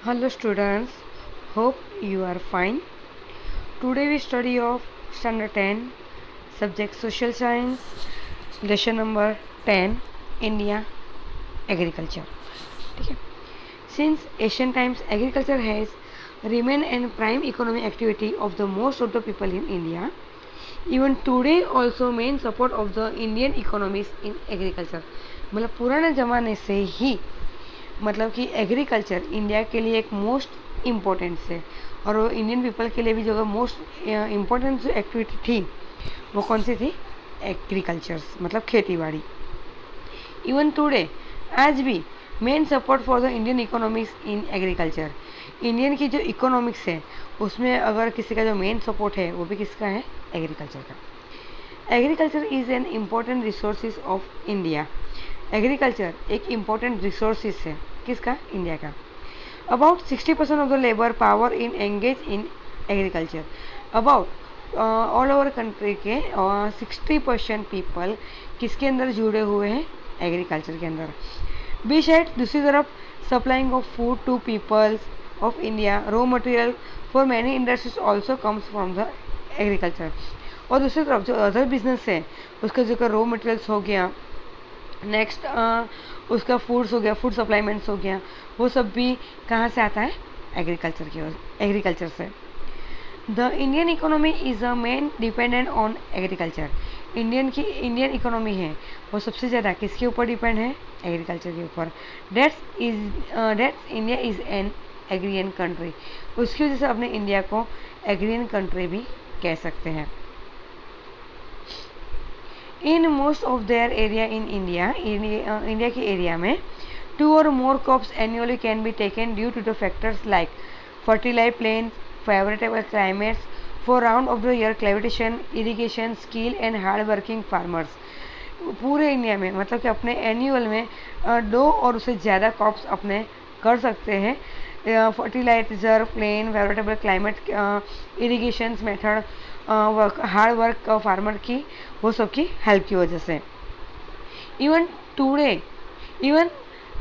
Hello students, hope you are fine. Today we study of standard 10, subject social science, lesson number 10, India agriculture. ठीक है. Since ancient times, agriculture has remained a prime economic activity of the most of the people in India. Even today also main support of the Indian economies in agriculture. मतलब पुराने ज़माने से ही मतलब कि agriculture India के लिए एक most important है और वो इंडियन पीपल के लिए भी जो मोस्ट इम्पोर्टेंट जो एक्टिविटी थी वो कौन सी थी? एग्रीकल्चर्स मतलब खेती बाड़ी. इवन टुडे आज भी main support for the Indian economics in agriculture. Indian की जो इकोनॉमिक्स है उसमें अगर किसी का जो मेन सपोर्ट है वो भी किसका है? एग्रीकल्चर का. Agriculture is an important resources of India. Agriculture एक इम्पॉर्टेंट रिसोर्सेज है किसका? इंडिया का. About 60% of the labour power in engage in agriculture. About all over country के 60% पीपल किसके अंदर जुड़े हुए हैं? एग्रीकल्चर के अंदर. बी साइड दूसरी तरफ supplying of food to peoples of India, raw material for many industries also comes from the agriculture. और दूसरी तरफ जो अदर बिजनेस है उसका जो रॉ मटेरियल्स हो गया, नेक्स्ट उसका फूड्स हो गया, फूड सप्लाईमेंट्स हो गया, वो सब भी कहाँ से आता है? एग्रीकल्चर की एग्रीकल्चर से. The Indian economy is a main dependent on agriculture. Indian economy है वो सबसे ज़्यादा किसके ऊपर डिपेंड है? एग्रीकल्चर के ऊपर. That's India is an agrarian country. उसकी वजह से अपने इंडिया को एग्रियन कंट्री भी कह सकते हैं. In most of their area in India के एरिया में 2 or more crops annually can be taken due to the factors like fertile plains, favorable climates for round of the year cultivation, irrigation, skill and hard working farmers. पूरे India में मतलब कि अपने annual में 2 और उससे ज़्यादा क्रॉप्स अपने कर सकते हैं. Fertiliser, plain, favourable climate, irrigation method, hard work farmer की वो सब की हेल्प की वजह से. Even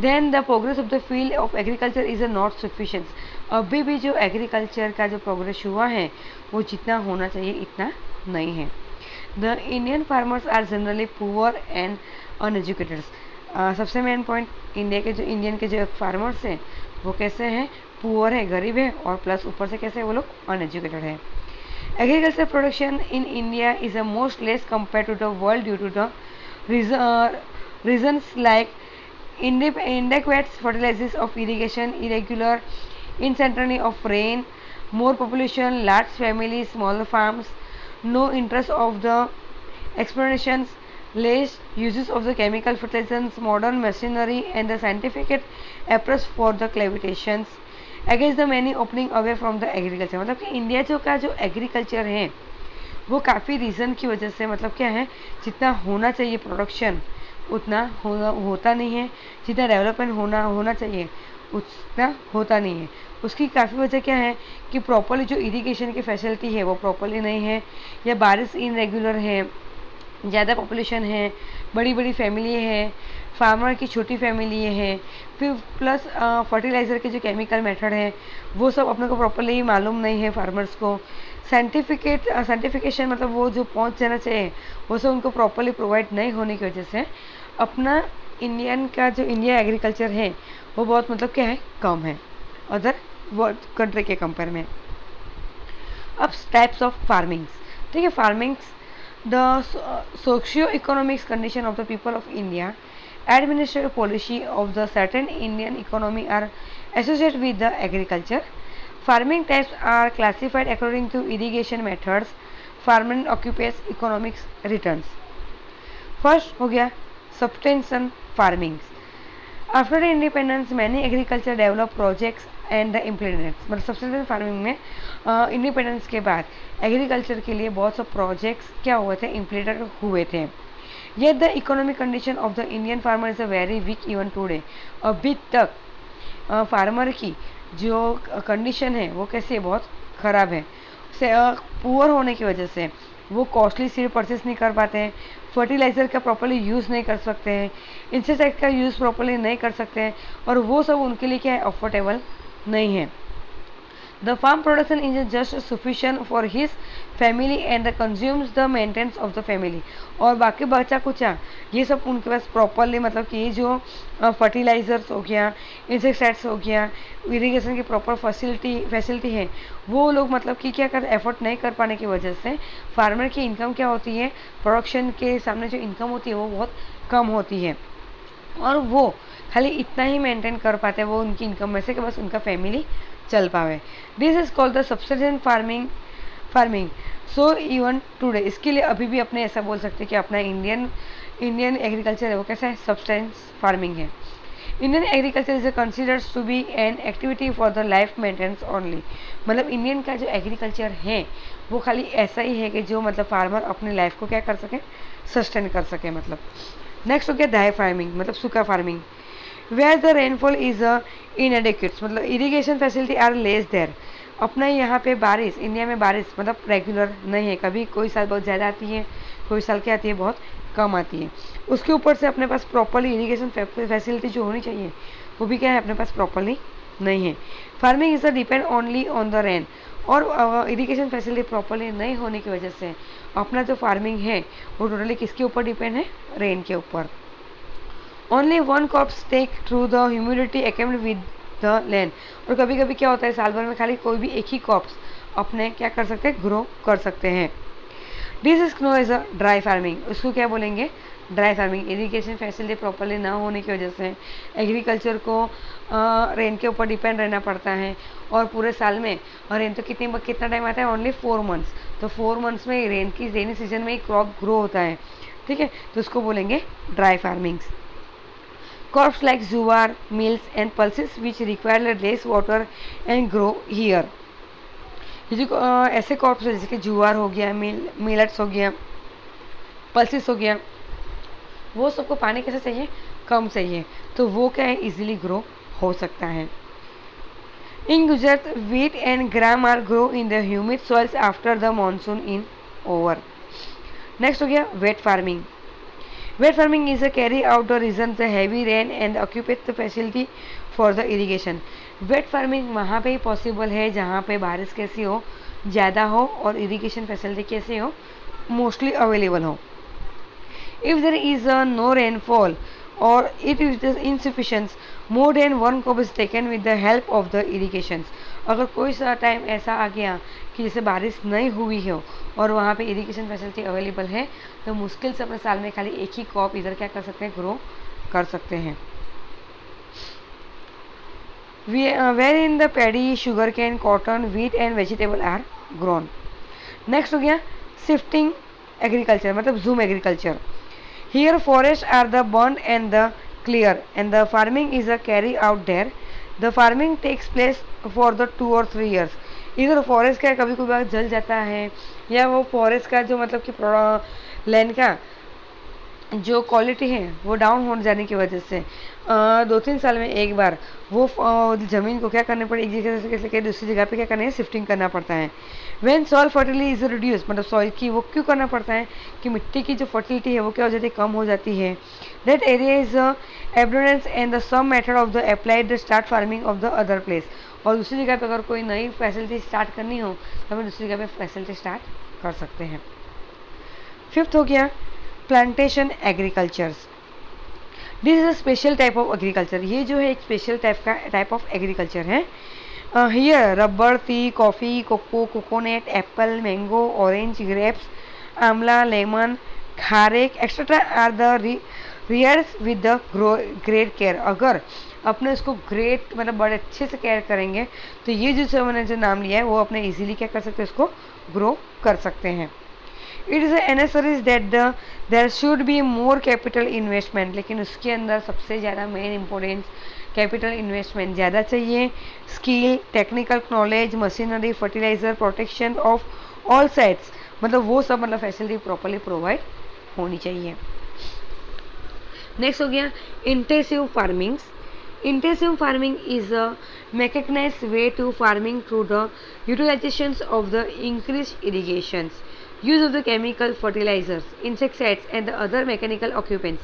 then the progress of the field of agriculture is not sufficient. अभी भी जो एग्रीकल्चर का जो प्रोग्रेस हुआ है वो जितना होना चाहिए इतना नहीं है. The Indian farmers are generally poor and uneducated. सबसे मेन पॉइंट इंडियन के जो फार्मर्स हैं वो कैसे हैं? पुअर है, गरीब है और प्लस ऊपर से कैसे वो लोग अनएजुकेटेड है. Agriculture production in India is a most less compare to the world due to the reasons like inadequate fertilizers of irrigation, irregular uncertainty of rain, more population, large families, smaller farms, no interest of the explorations, less uses of the chemical fertilizers, modern machinery and the scientific approach for the cultivations, against the many opening away from the agriculture. मतलब कि India जो agriculture है वो काफ़ी reason की वजह से मतलब क्या है, जितना होना चाहिए प्रोडक्शन उतना होता नहीं है, जितना डेवलपमेंट होना चाहिए उतना होता नहीं है. उसकी काफ़ी वजह क्या है कि प्रॉपरली जो इरिगेशन की फैसिलिटी है वो प्रॉपरली नहीं है, या बारिश इनरेगुलर है, ज़्यादा पॉपुलेशन है, बड़ी बड़ी फैमिली है, फार्मर की छोटी फैमिली है, फिर प्लस फर्टिलाइज़र के जो केमिकल मेथड है वो सब अपने को प्रॉपरली मालूम नहीं है फार्मर्स को. साइंटिफिकेशन मतलब वो जो पहुंच जाना चाहिए वो सब उनको प्रॉपरली प्रोवाइड नहीं होने की वजह से अपना इंडिया एग्रीकल्चर है वो बहुत मतलब क्या है, कम है अदर वर्ल्ड कंट्री के कंपेयर में. अब टाइप्स ऑफ फार्मिंग्स. ठीक है, farmings the socio economics condition of the people of India, administrative policy of the certain Indian economy are associated with the agriculture. Farming types are classified according to irrigation methods. Farming occupies economics returns. First हो गया subsistence farming. After the independence, many agriculture develop projects and the implements. मतलब subsistence farming में independence के बाद agriculture के लिए बहुत से प्रोजेक्ट्स क्या हुए थे, इम्प्लीमेंट हुए थे. Yet the economic condition of the Indian farmer is a very weak even today. अभी तक फार्मर की जो कंडीशन है वो कैसी है, बहुत ख़राब है. पुअर होने की वजह से वो कॉस्टली सीड परचेस नहीं कर पाते हैं, फर्टिलाइज़र का प्रॉपरली यूज़ नहीं कर सकते हैं, इंसेक्टिसाइड का यूज़ प्रॉपरली नहीं कर सकते हैं, और वो सब उनके लिए क्या है, अफोर्डेबल नहीं है। The farm production is just sufficient for his family and consumes the maintenance of the family। और बाकी बचा कुचा ये सब उनके पास प्रॉपरली, मतलब कि ये जो फर्टिलाइजर्स हो गया, इंसेक्टिसाइड्स हो गया, इरिगेशन की प्रॉपर फैसिलिटी है, वो लोग मतलब कि क्या कर एफर्ट नहीं कर पाने की वजह से फार्मर की इनकम क्या होती है, प्रोडक्शन के सामने जो इनकम होती है वो बहुत कम होती है, और वो खाली इतना ही मेंटेन कर पाते हैं वो उनकी इनकम में से कि बस उनका फैमिली चल पावे। This is called the subsistence farming. So even today, इसके लिए अभी भी अपने ऐसा बोल सकते हैं कि अपना इंडियन एग्रीकल्चर है वो कैसा है, सब्सिस्टेंस फार्मिंग है। Indian agriculture is considers to be an activity for the life maintenance only. मतलब इंडियन का जो एग्रीकल्चर है वो खाली ऐसा ही है कि जो मतलब फार्मर अपनी लाइफ को क्या कर सके, सस्टेन कर सके। मतलब नेक्स्ट हो गया ड्राई फार्मिंग, मतलब सूखा farming, where the rainfall is inadequate, मतलब irrigation facility are less there. अपना यहाँ पे बारिश, इंडिया में बारिश मतलब रेगुलर नहीं है, कभी कोई साल बहुत ज़्यादा आती है, कोई साल क्या आती है, बहुत कम आती है। उसके ऊपर से अपने पास प्रॉपरली इरिगेशन फैसिलिटी जो होनी चाहिए वो भी क्या है, अपने पास प्रॉपरली नहीं है। Farming is the depend only on the rain, और इरिगेशन फैसिलिटी प्रॉपरली नहीं होने की वजह से अपना जो फार्मिंग है वो टोटली किसके ऊपर डिपेंड है, रेन के ऊपर। Only one crops take through the humidity accumulate with the land, और कभी कभी क्या होता है साल भर में खाली कोई भी एक ही क्रॉप्स अपने क्या कर सकते हैं, ग्रो कर सकते हैं। This is no as a dry farming, उसको क्या बोलेंगे, dry farming. Irrigation facility properly ना होने की वजह से एग्रीकल्चर को रेन के ऊपर डिपेंड रहना पड़ता है, और पूरे साल में, और रेन तो कितना टाइम आता है, ओनली 4 मंथ्स। तो 4 मंथ्स में रेनी सीजन में ही क्रॉप ग्रो होता है, ठीक है, तो उसको बोलेंगे dry farmings. Crops like jowar, mills and pulses which require less water and grow here। ये जो ऐसे क्रॉप्स है जैसे कि जुआर हो गया, मिलेट्स हो गया, पल्सेस हो गया, वो सबको पानी कैसे चाहिए, कम चाहिए, तो वो क्या है, इजीली ग्रो हो सकता है। इन Gujarat wheat and gram are grow in the humid soils after the monsoon in over। Next हो गया wet farming. Wet farming is a carry out the reason the heavy rain and occupate the facility for the irrigation। Wet farming वहाँ पे ही possible है जहाँ पे बारिश कैसी हो, ज़्यादा हो, और इरिगेशन फैसिलिटी कैसी हो, मोस्टली अवेलेबल हो। If there is no rainfall और it is insufficient more than one crop is taken with the help of the irrigation. अगर कोई सा टाइम ऐसा आ गया कि जैसे बारिश नहीं हुई हो और वहाँ पे इरिगेशन फैसिलिटी अवेलेबल है, तो मुश्किल से अपने साल में खाली एक ही क्रॉप इधर क्या कर सकते हैं, ग्रो कर सकते हैं। Where in the paddy, sugar cane, cotton, wheat and vegetable are grown. Next हो गया शिफ्टिंग एग्रीकल्चर, मतलब jhum agriculture. Here forest are the burn and the clear and the farming is a carry out there. The farming takes place for the 2 or 3 years। इधर forest का कभी कभी जल जाता है, या वो फॉरेस्ट का जो मतलब कि लैंड का जो क्वालिटी है वो डाउन हो जाने की वजह से 2-3 साल में एक बार वो ज़मीन को क्या करने पड़े, एक जगह से दूसरी जगह पे क्या करना है, शिफ्टिंग करना पड़ता है। When soil fertility is reduce, मतलब सॉइल की वो क्यों करना पड़ता है कि मिट्टी की जो फर्टिलिटी है वो क्या हो जाती है, कम हो जाती है। That area is abundance and the some method of the applied the start farming of the other place. और दूसरी जगह पे अगर कोई नई फैसिलिटी स्टार्ट करनी हो तो हमें दूसरी जगह पे फैसिलिटी स्टार्ट कर सकते हैं। फिफ्थ हो गया plantation agricultures. This is a special type of agriculture. ये जो है एक स्पेशल टाइप ऑफ एग्रीकल्चर है। Here rubber, tea, coffee, cocoa, coconut, apple, mango, orange, grapes, amla, lemon, kharek etcetera are the rears with the great care. अगर अपने उसको great मतलब बड़े अच्छे से केयर करेंगे तो ये जो मैंने जो नाम लिया है वो अपने इजीली क्या कर सकते हैं, उसको ग्रो कर सकते हैं। It is necessary that there should be more capital investment. लेकिन उसके अंदर सबसे ज़्यादा मेन इंपॉर्टेंस कैपिटल इन्वेस्टमेंट ज़्यादा चाहिए। Skill, technical knowledge, machinery, fertiliser, protection of all sides, मतलब वो सब मतलब फैसिलिटी प्रॉपरली प्रोवाइड होनी चाहिए। नेक्स्ट हो गया intensive farmings. Intensive farming is a mechanized way to farming through the utilizations of the increased irrigations। use of the chemical fertilizers, insecticides and the other mechanical occupants।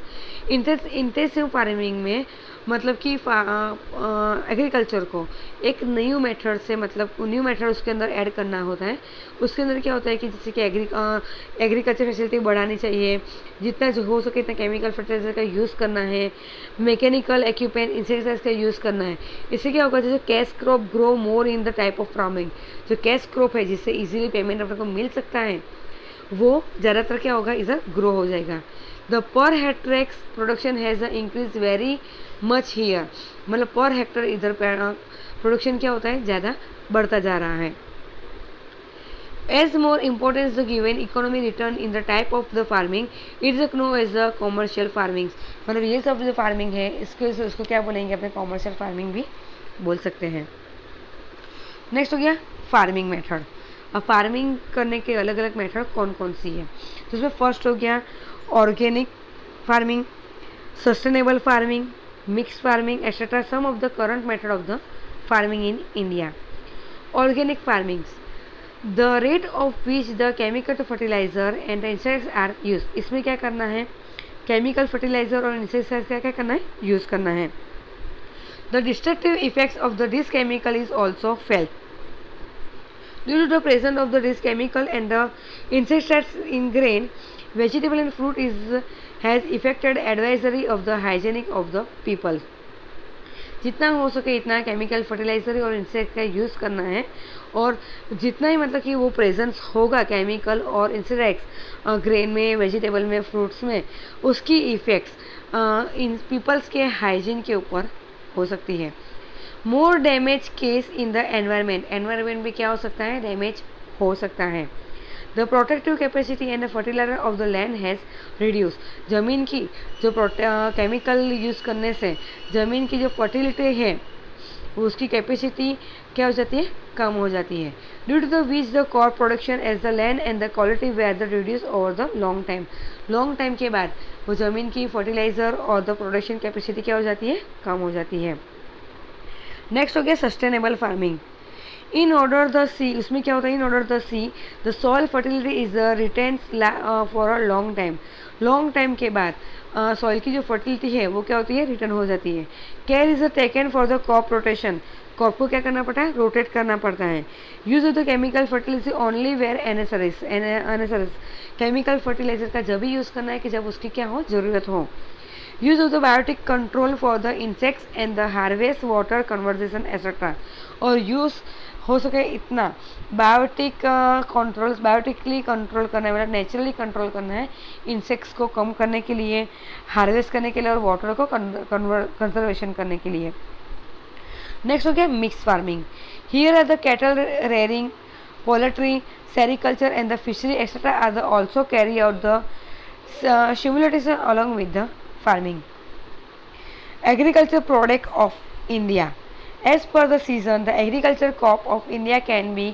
Intensive farming में मतलब कि agriculture को एक new method से, मतलब new method उसके अंदर add करना होता है। उसके अंदर क्या होता है कि जैसे कि एग्रीकल्चर फैसिलिटी बढ़ानी चाहिए, जितना जो हो सके इतना केमिकल फर्टिलाइजर का यूज़ करना है, मैकेनिकल इक्विपमेंट इंसेक्टिसाइड्स का यूज़ करना है। इससे क्या होगा, जैसे cash crop grow more in the type of farming, जो कैश क्रॉप है जिससे इजीली पेमेंट अपने को मिल सकता है, वो ज़्यादातर क्या होगा, इधर ग्रो हो जाएगा। The per hectare production has increase very much here, मतलब पर हेक्टर इधर प्रोडक्शन क्या होता है, ज़्यादा बढ़ता जा रहा है। As more importance the given economy return in the type of the farming, it is known as the commercial farming। मतलब ये सब जो फार्मिंग है इसको क्या बोलेंगे, अपने कॉमर्शियल फार्मिंग भी बोल सकते हैं। नेक्स्ट हो गया फार्मिंग मेथड। अब फार्मिंग करने के अलग अलग मेथड कौन कौन सी है, तो उसमें फर्स्ट हो गया organic farming, sustainable farming, mix farming etcetera, some of the current method of the farming in India. Organic farmings, the rate of which the chemical fertiliser and the insects are use. इसमें क्या करना है, chemical fertiliser और insecticides का क्या करना है, use करना है। The destructive effects of the this chemical is also felt due to the presence of the this chemical and the insecticides in grain, vegetable and fruit is has affected advisory of the hygienic of the people। जितना हो सके इतना chemical fertiliser और insect का use करना है, और जितना ही मतलब कि वो प्रेजेंस होगा केमिकल और इंसेक्ट्स ग्रेन में, वेजिटेबल में, फ्रूट्स में, उसकी इफ़ेक्ट्स इन पीपल्स के हाइजीन के ऊपर हो सकती है। More damage case in the environment भी क्या हो सकता है, डैमेज हो सकता है। The protective capacity and the fertiliser of the land has reduce. ज़मीन की जो केमिकल यूज़ करने से ज़मीन की जो फर्टिलिटी है उसकी कैपेसिटी क्या हो जाती है, कम हो जाती है। Due to the which the crop production as the land and the quality where the reduce over the long time के बाद वो ज़मीन की फर्टिलाइजर और द प्रोडक्शन कैपेसिटी क्या हो जाती है, कम हो जाती है। नेक्स्ट हो गया sustainable farming. In order the see, उसमें क्या होता है, in order the see the soil fertility is retains for a long time के बाद सॉइल की जो फर्टिलिटी है वो क्या होती है, रिटर्न हो जाती है। Care is taken for the crop rotation, crop को क्या करना पड़ता है, रोटेट करना पड़ता है। Use of the chemical fertiliser only where necessaries, chemical fertiliser का जब भी यूज़ करना है कि जब उसकी क्या हो, ज़रूरत हो। Use of the biotic control for the insects and the harvest water conversation etcetera, और यूज़ हो सके इतना बायोटिकली कंट्रोल करना है, मतलब नेचुरली कंट्रोल करना है इंसेक्ट्स को कम करने के लिए, हार्वेस्ट करने के लिए और वाटर को कंजर्वेशन करने के लिए। नेक्स्ट हो गया mix farming. Here are the cattle rearing, poultry, sericulture and the fishery etcetera are the also carry out the simulation along with the farming। Agriculture product of India, as per the season the agriculture crop of India can be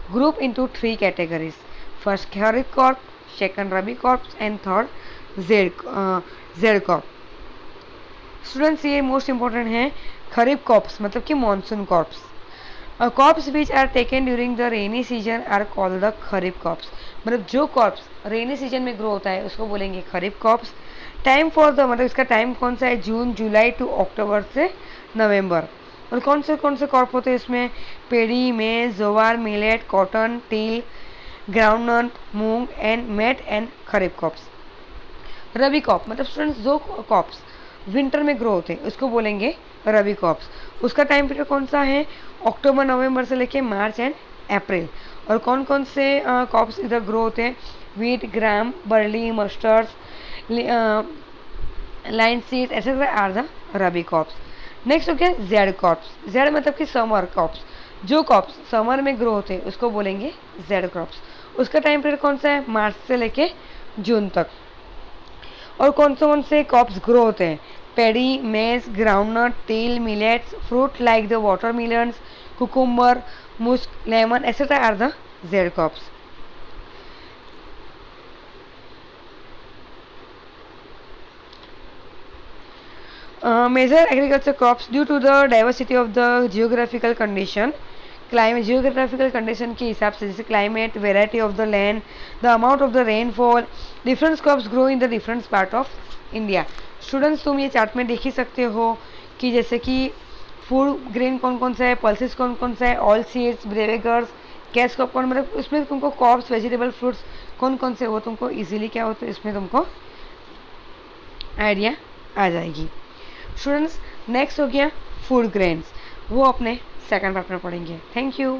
grouped into three categories: first Kharif crop, second Rabi crops and third Z crop। Students ये most important है, kharif crops मतलब कि monsoon crops. Crops which are taken during the rainy season are called the kharif crops, मतलब जो crops rainy season में grow होता है उसको बोलेंगे kharif crops. Time for the, मतलब इसका टाइम कौन सा है, जून जुलाई टू अक्टूबर से नवंबर। और कौन से क्रॉप होते हैं इसमें, paddy, maize, jowar, millet, cotton, til, groundnut, moong and मेट and kharif crops. Rabi crop मतलब स्टूडेंट्स जो क्रॉप्स विंटर में ग्रो होते हैं उसको बोलेंगे रबी क्रॉप्स। उसका टाइम पीरियड कौन सा है, अक्टूबर नवंबर से लेके मार्च एंड अप्रैल। और कौन कौन से क्रॉप्स इधर ग्रो होते हैं, wheat, gram, barley, mustard, linseed etcetera are the rabi crops. Next हो गया जेड क्रॉप्स। जेड मतलब कि समर क्रॉप्स, जो क्रॉप्स समर में ग्रो होते हैं उसको बोलेंगे जेड क्रॉप्स। उसका टाइम पीरियड कौन सा है, मार्च से लेके जून तक। और कौन से क्रॉप्स ग्रो होते हैं, paddy, maize, groundnut, til, millets, fruit like the watermelons, cucumber, musk, lemon etcetera are the zaid crops. Major agriculture crops due to the diversity of the geographical condition climate geographical condition के हिसाब से, जैसे climate, variety of the land, the amount of the rainfall, different crops grow in the different part of India. Students तुम ये chart में देख ही सकते हो कि जैसे कि फूड ग्रेन कौन कौन सा है, पल्सेस कौन कौन सा है, ऑल सीड्स, ब्रेवेगर्स, कैश क्रॉप कौन, मतलब उसमें तुमको क्रॉप्स, वेजिटेबल, फ्रूट्स कौन कौन से वो तुमको इजीली क्या होता है इसमें तुमको आइडिया आ जाएगी। स्टूडेंट्स नेक्स्ट हो गया फूड ग्रेन्स, वो अपने सेकंड पार्ट में पढ़ेंगे। Thank you.